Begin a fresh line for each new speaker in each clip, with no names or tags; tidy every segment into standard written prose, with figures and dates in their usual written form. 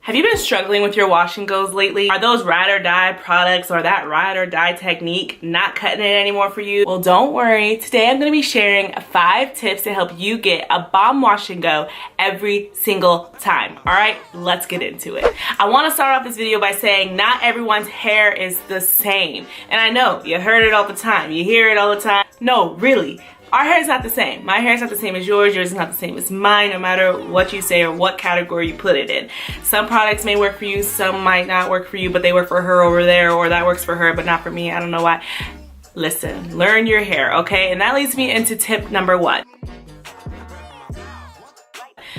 Have you been struggling with your wash and goes lately? Are those ride or die products or that ride or die technique not cutting it anymore for you? Well, don't worry. Today I'm going to be sharing 5 tips to help you get a bomb wash and go every single time. All right, let's get into it. I want to start off this video by saying not everyone's hair is the same. And I know you heard it all the time. You hear it all the time. No, really. Our hair is not the same. My hair is not the same as yours. Yours is not the same as mine, no matter what you say or what category you put it in. Some products may work for you, some might not work for you, but they work for her over there, or that works for her, but not for me. I don't know why. Listen, learn your hair, okay? And that leads me into tip number 1.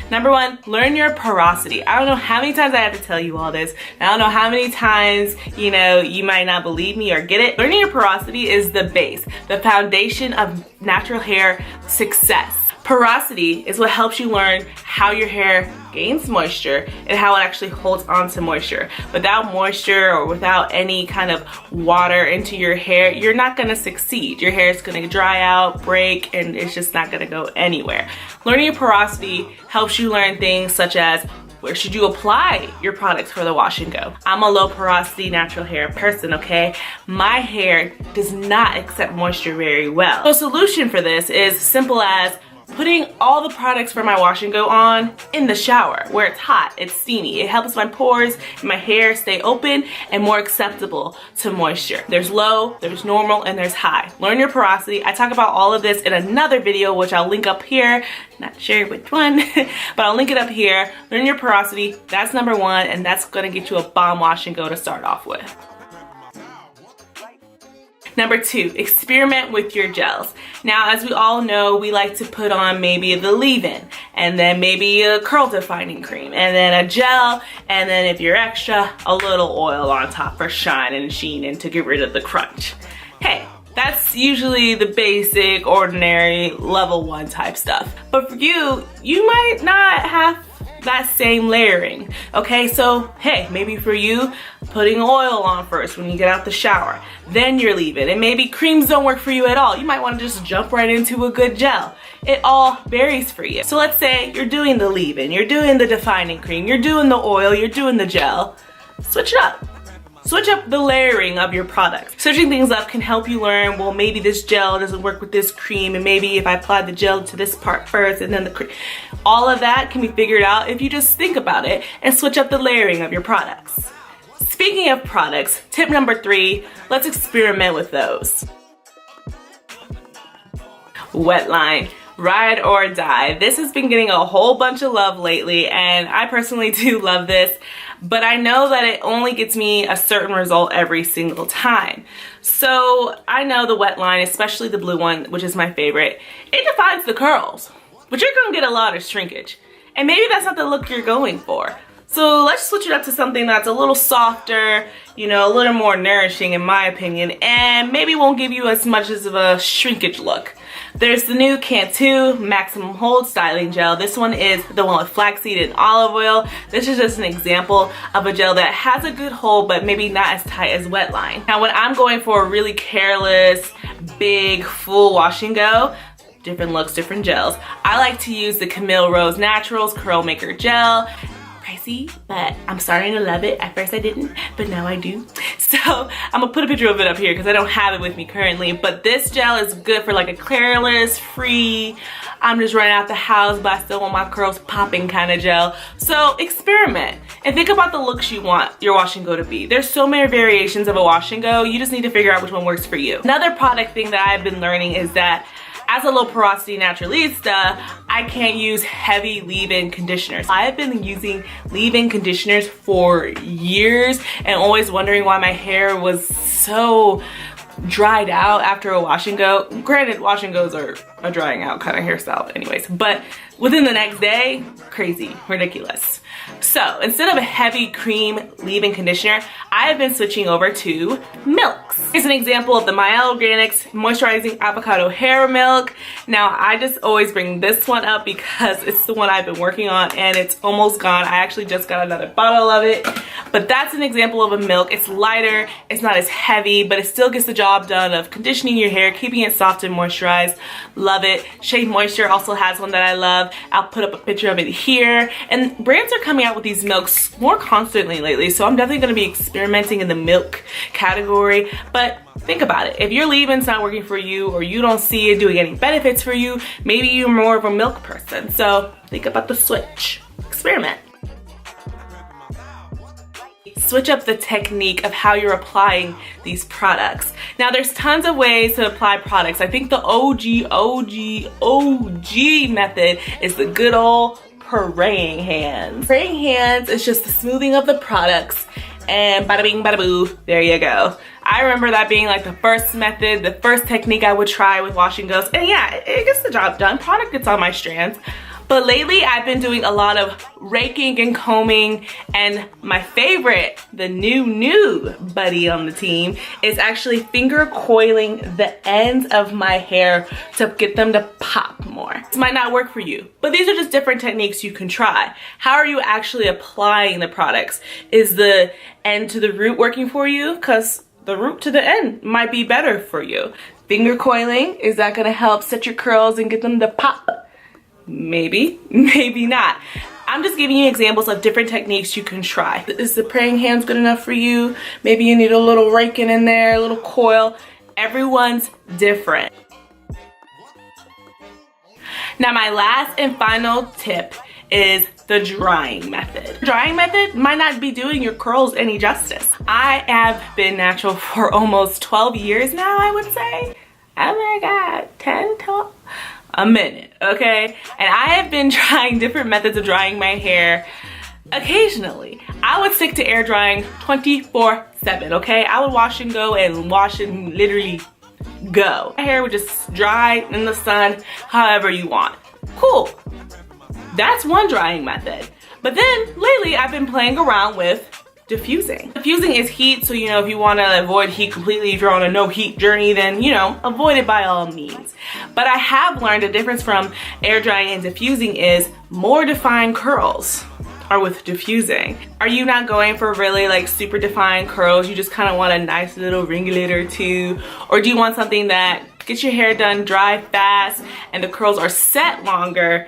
Number 1, learn your porosity. I don't know how many times I have to tell you all this. I don't know how many times, you might not believe me or get it. Learning your porosity is the base, the foundation of natural hair success. Porosity is what helps you learn how your hair gains moisture and how it actually holds on to moisture. Without moisture or without any kind of water into your hair, you're not gonna succeed. Your hair is gonna dry out, break, and it's just not gonna go anywhere. Learning your porosity helps you learn things such as where should you apply your products for the wash and go. I'm a low porosity natural hair person, okay? My hair does not accept moisture very well. So a solution for this is simple as putting all the products for my wash and go on in the shower where it's hot, it's steamy. It helps my pores and my hair stay open and more acceptable to moisture. There's low, there's normal, and there's high. Learn your porosity. I talk about all of this in another video, which I'll link up here. Not sure which one, but I'll link it up here. Learn your porosity. That's number 1, and that's gonna get you a bomb wash and go to start off with. Number 2, experiment with your gels. Now, as we all know, we like to put on maybe the leave-in, and then maybe a curl defining cream, and then a gel, and then if you're extra, a little oil on top for shine and sheen and to get rid of the crunch. Hey, that's usually the basic, ordinary, level 1 type stuff. But for you, you might not have that same layering, okay? So hey, maybe for you, putting oil on first when you get out the shower, then you're leaving, and maybe creams don't work for you at all. You might want to just jump right into a good gel. It all varies for you. So let's say you're doing the leave-in, you're doing the defining cream, you're doing the oil, you're doing the gel. Switch it up. Switch up the layering of your products. Switching things up can help you learn, well, maybe this gel doesn't work with this cream, and maybe if I apply the gel to this part first and then the cream. All of that can be figured out if you just think about it and switch up the layering of your products. Speaking of products, tip number 3, let's experiment with those. Wet line. Ride or die. This has been getting a whole bunch of love lately, and I personally do love this, but I know that it only gets me a certain result every single time. So I know the wet line, especially the blue one, which is my favorite, it defines the curls, but you're gonna get a lot of shrinkage, and maybe that's not the look you're going for. So let's switch it up to something that's a little softer, a little more nourishing in my opinion, and maybe won't give you as much of a shrinkage look. There's the new Cantu Maximum Hold Styling Gel. This one is the one with flaxseed and olive oil. This is just an example of a gel that has a good hold, but maybe not as tight as wet line. Now, when I'm going for a really careless, big, full wash and go, different looks, different gels, I like to use the Camille Rose Naturals Curl Maker Gel. Pricey, but I'm starting to love it. At first I didn't, but now I do. So I'm gonna put a picture of it up here because I don't have it with me currently, but this gel is good for like a careless, free, I'm just running out the house but I still want my curls popping kind of gel. So experiment and think about the looks you want your wash and go to be. There's so many variations of a wash and go, you just need to figure out which one works for you. Another product thing that I've been learning is that as a low porosity naturalista, I can't use heavy leave-in conditioners. I've been using leave-in conditioners for years and always wondering why my hair was so dried out after a wash and go. Granted, wash and goes are a drying out kind of hairstyle anyways, but within the next day, crazy, ridiculous. So instead of a heavy cream leave-in conditioner, I have been switching over to milks. products. Here's an example of the My Organics Moisturizing Avocado Hair Milk. Now, I just always bring this one up because it's the one I've been working on and it's almost gone. I actually just got another bottle of it. But that's an example of a milk. It's lighter, it's not as heavy, but it still gets the job done of conditioning your hair, keeping it soft and moisturized. Love it. Shade Moisture also has one that I love. I'll put up a picture of it here. And brands are coming out with these milks more constantly lately, so I'm definitely going to be experimenting in the milk category. But think about it. If your leave-in's not working for you or you don't see it doing any benefits for you, maybe you're more of a milk person. So think about the switch. Experiment. Switch up the technique of how you're applying these products. Now, there's tons of ways to apply products. I think the OG method is the good old praying hands. Praying hands is just the smoothing of the products and bada bing, bada boo, there you go. I remember that being like the first method, the first technique I would try with washing goes. And yeah, it gets the job done. Product gets on my strands. But lately I've been doing a lot of raking and combing, and my favorite, the new buddy on the team, is actually finger coiling the ends of my hair to get them to pop more. This might not work for you, but these are just different techniques you can try. How are you actually applying the products? Is the end to the root working for you? Because the root to the end might be better for you. Finger coiling, is that gonna help set your curls and get them to pop? Maybe, maybe not. I'm just giving you examples of different techniques you can try. Is the praying hands good enough for you? Maybe you need a little raking in there, a little coil. Everyone's different. Now, my last and final tip is the drying method. Drying method might not be doing your curls any justice. I have been natural for almost 12 years now, I would say. Oh my God, 10, 12? A minute, okay? And I have been trying different methods of drying my hair. Occasionally, I would stick to air drying 24/7, okay? I would wash and go and wash and literally go. My hair would just dry in the sun however you want. Cool. That's one drying method. But then lately I've been playing around with diffusing. Diffusing is heat, so you know, if you want to avoid heat completely, if you're on a no heat journey, then you know, avoid it by all means. But I have learned the difference from air drying and diffusing is more defined curls are with diffusing. Are you not going for really like super defined curls? You just kind of want a nice little ringlet or two, or do you want something that gets your hair done dry fast and the curls are set longer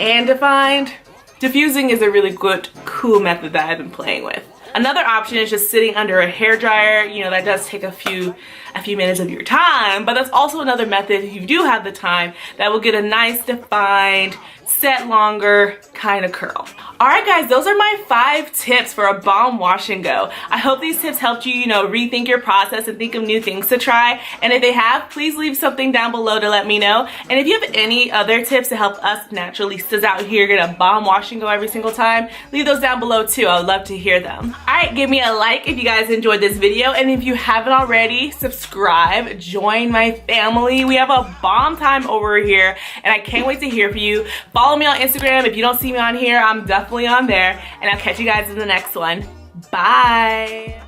and defined? Diffusing is a really good, cool method that I've been playing with. Another option is just sitting under a hair dryer. You know, that does take a few minutes of your time, but that's also another method if you do have the time that will get a nice defined, set longer kind of curl. All right, guys, those are my 5 tips for a bomb wash and go. I hope these tips helped you, you know, rethink your process and think of new things to try. And if they have, please leave something down below to let me know. And if you have any other tips to help us naturalistas out here get a bomb wash and go every single time, leave those down below too. I would love to hear them. All right, give me a like if you guys enjoyed this video. And if you haven't already, subscribe, join my family. We have a bomb time over here and I can't wait to hear from you. Follow me on Instagram. If you don't see me on here, I'm definitely on there. And I'll catch you guys in the next one. Bye.